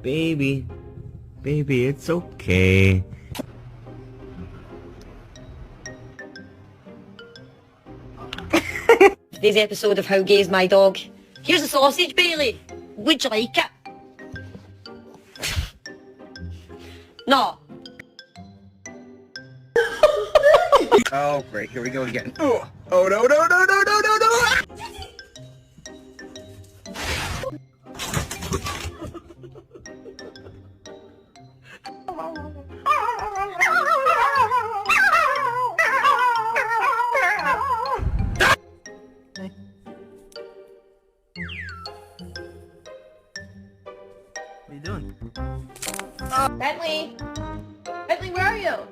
Baby. Baby, it's okay. Today's episode of How Gay Is My Dog. Here's a sausage, Bailey. Would you like it? No. Oh, great. Here we go again. Oh, no, no, no, no, no, no, no! What are you doing? Bentley! Bentley, where are you?